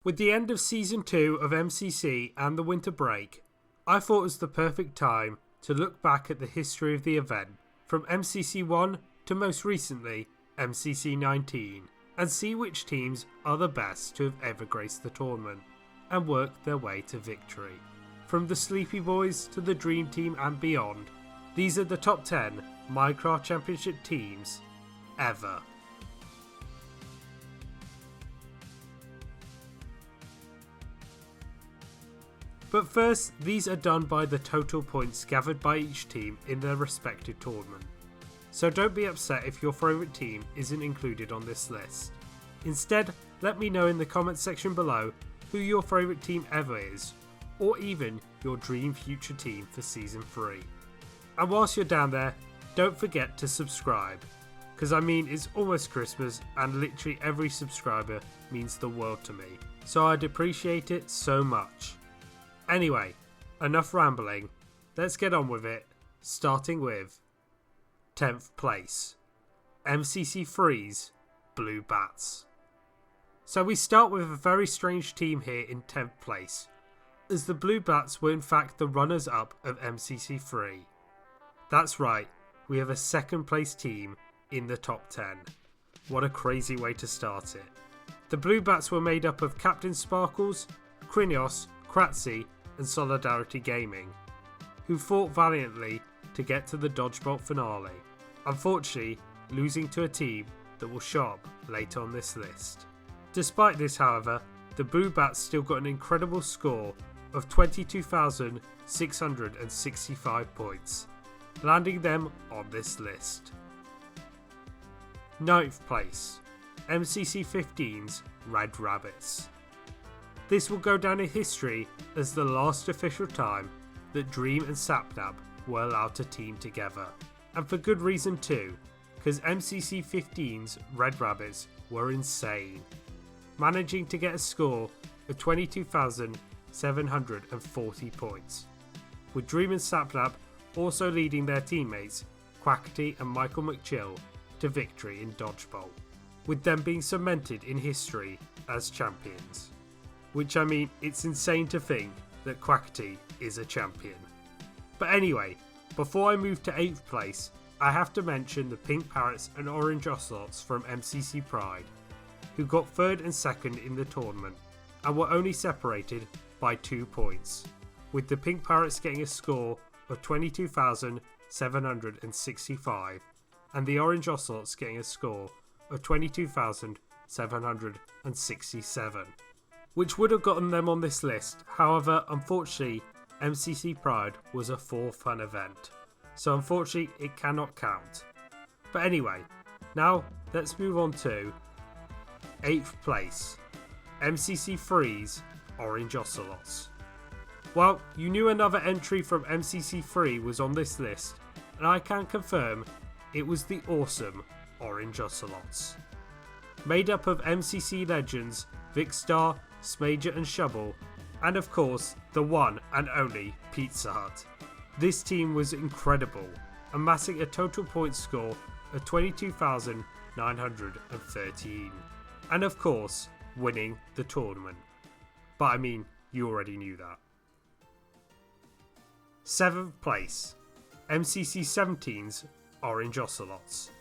With the end of Season 2 of MCC and the winter break, I thought it was the perfect time to look back at the history of the event, from MCC 1 to most recently MCC 19, and see which teams are the best to have ever graced the tournament and worked their way to victory. From the Sleepy Boys to the Dream Team and beyond, these are the top 10 Minecraft Championship teams ever. But first, these are done by the total points gathered by each team in their respective tournament. So don't be upset if your favourite team isn't included on this list. Instead, let me know in the comments section below who your favourite team ever is, or even your dream future team for Season 3. And whilst you're down there, don't forget to subscribe, because I mean it's almost Christmas and literally every subscriber means the world to me, so I'd appreciate it so much. Anyway, enough rambling, let's get on with it, starting with 10th place, MCC 3's Blue Bats. So we start with a very strange team here in 10th place, as the Blue Bats were in fact the runners-up of MCC 3. That's right, we have a second place team in the top 10. What a crazy way to start it. The Blue Bats were made up of Captain Sparkles, Krinios, Kratzy and Solidarity Gaming, who fought valiantly to get to the Dodgeball finale, unfortunately losing to a team that will show up later on this list. Despite this, however, the Blue Bats still got an incredible score of 22,665 points, landing them on this list. 9th place, MCC 15's Red Rabbits. This will go down in history as the last official time that Dream and Sapnap were allowed to team together. And for good reason too, because MCC 15's Red Rabbits were insane, managing to get a score of 22,740 points, with Dream and Sapnap also leading their teammates Quackity and Michael McChill to victory in Dodgeball, with them being cemented in history as champions. Which I mean, it's insane to think that Quackity is a champion. But anyway, before I move to 8th place, I have to mention the Pink Parrots and Orange Ocelots from MCC Pride, who got 3rd and 2nd in the tournament and were only separated by 2 points, with the Pink Parrots getting a score of 22,765 and the Orange Ocelots getting a score of 22,767. Which would have gotten them on this list. However, unfortunately, MCC Pride was a for fun event, so unfortunately it cannot count. But anyway, now let's move on to 8th place, MCC 3's Orange Ocelots. Well, you knew another entry from MCC 3 was on this list, and I can confirm it was the awesome Orange Ocelots. Made up of MCC legends Vicstar, Smager and Shovel, and of course the one and only PeteZahHutt. This team was incredible, amassing a total point score of 22,913, and of course winning the tournament. But I mean, you already knew that. 7th place, MCC 17's Orange Ocelots.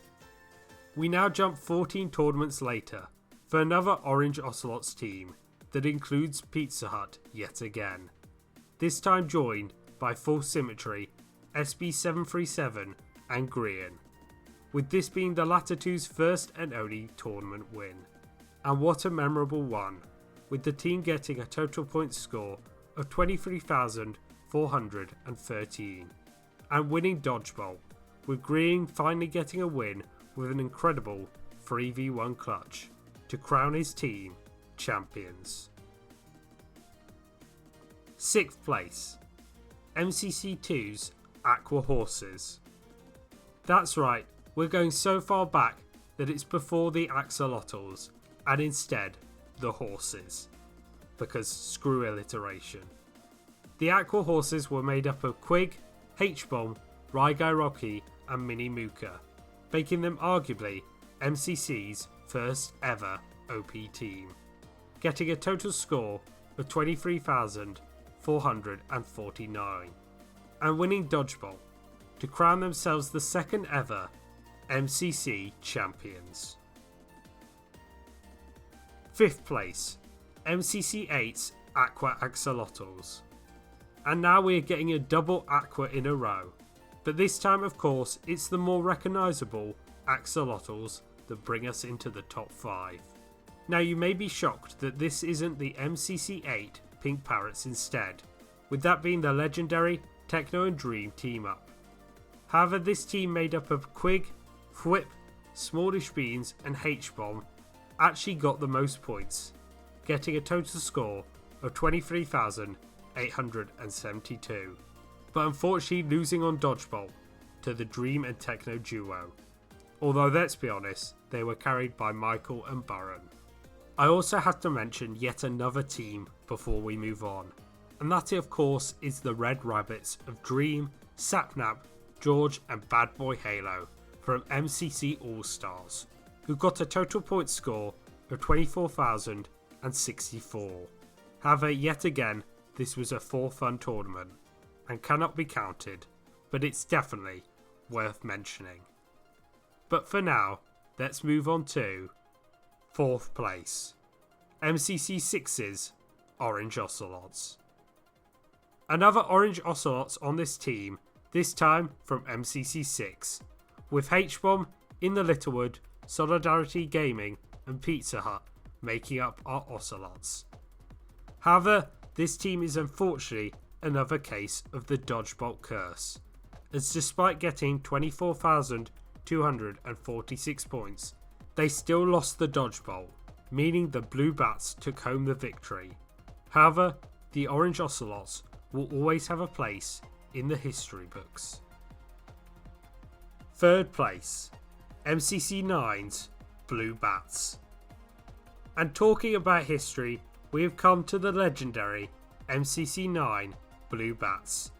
We now jump 14 tournaments later for another Orange Ocelots team that includes PeteZahHutt yet again, this time joined by Full Symmetry, SB737 and Grian, with this being the latter two's first and only tournament win. And what a memorable one, with the team getting a total point score of 23,413 and winning Dodgeball, with Grian finally getting a win with an incredible 3v1 clutch to crown his team champions. 6th place, MCC 2's Aqua Horses. That's right, we're going so far back that it's before the Axolotls and instead the Horses, because screw alliteration. The Aqua Horses were made up of Quig, H-Bomb, Ryguy Rocky and Mini Mooka, making them arguably MCC's first ever OP team. getting a total score of 23,449 and winning Dodgeball to crown themselves the second ever MCC champions. 5th place, MCC 8's Aqua Axolotls. And now we are getting a double Aqua in a row, but this time of course it's the more recognisable Axolotls that bring us into the top 5. Now you may be shocked that this isn't the MCC 8 Pink Parrots instead, with that being the legendary Techno and Dream team up. However, this team made up of Quig, Whip, Smallish Beans and H-Bomb actually got the most points, getting a total score of 23,872, but unfortunately losing on Dodgeball to the Dream and Techno duo, although let's be honest, they were carried by Michael and Baron. I also have to mention yet another team before we move on, and that of course is the Red Rabbits of Dream, Sapnap, George and Bad Boy Halo from MCC All-Stars, who got a total point score of 24,064. However, yet again, this was a for fun tournament and cannot be counted, but it's definitely worth mentioning. But for now, let's move on to 4th place, MCC 6's Orange Ocelots. Another Orange Ocelots on this team, this time from MCC 6, with H-Bomb in the Littlewood, Solidarity Gaming and PeteZahHutt making up our Ocelots. However, this team is unfortunately another case of the Dodgeball curse, as despite getting 24,246 points, they still lost the Dodgeball, meaning the Blue Bats took home the victory. However, the Orange Ocelots will always have a place in the history books. 3rd place, MCC 9's Blue Bats. And talking about history, we have come to the legendary MCC 9 Blue Bats.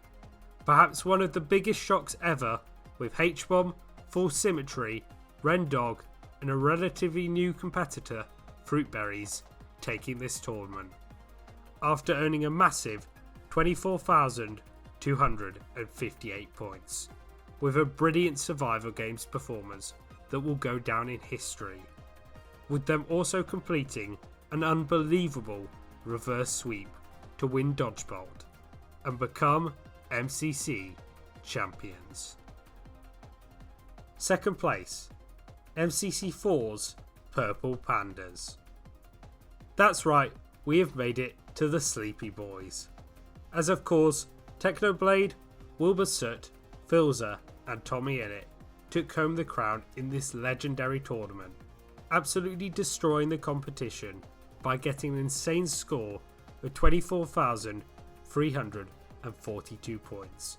Perhaps one of the biggest shocks ever, with H-Bomb, Full Symmetry, Rendog and a relatively new competitor, Fruitberries, taking this tournament, after earning a massive 24,258 points, with a brilliant survival games performance that will go down in history, with them also completing an unbelievable reverse sweep to win Dodgeball and become MCC champions. 2nd place, MCC 4's Purple Pandas. That's right, we have made it to the Sleepy Boys, as of course Technoblade, Wilbur-Soot, Filza and TommyInnit took home the crown in this legendary tournament, absolutely destroying the competition by getting an insane score of 24,342 points.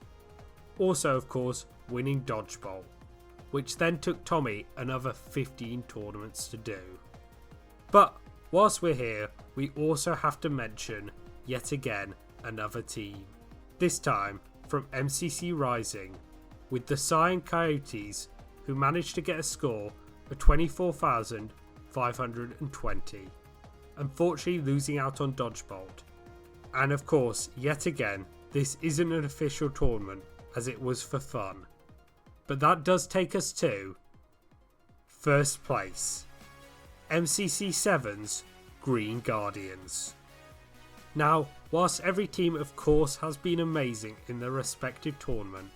Also of course winning Dodgeball, which then took Tommy another 15 tournaments to do. But whilst we're here, we also have to mention yet again another team, this time from MCC Rising, with the Cyan Coyotes, who managed to get a score of 24,520, unfortunately losing out on Dodgeball. And of course, yet again, this isn't an official tournament as it was for fun. But that does take us to 1st place, MCC 7's Green Guardians. Now, whilst every team of course has been amazing in their respective tournament,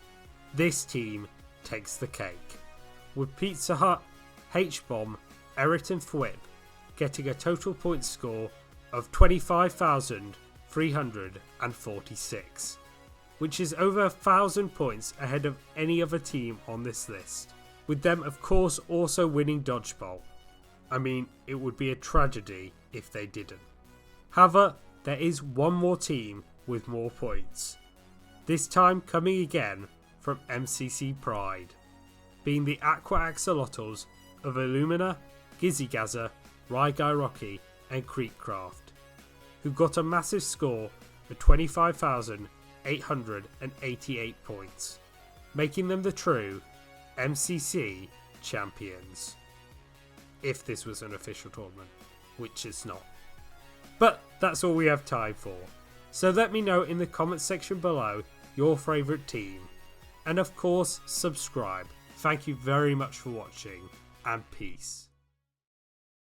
this team takes the cake, with PeteZahHutt, H-Bomb, Erit and Thwip getting a total point score of 25,346, which is over 1,000 points ahead of any other team on this list, with them of course also winning Dodgeball. I mean, it would be a tragedy if they didn't. However, there is one more team with more points, this time coming again from MCC Pride, being the Aqua Axolotls of Illumina, Gizzygazer, Ryguy Rocky and Creekcraft, who got a massive score of 25,888 points, making them the true MCC champions. If this was an official tournament, which it's not. But that's all we have time for. So let me know in the comments section below your favourite team. And of course, subscribe. Thank you very much for watching, and peace.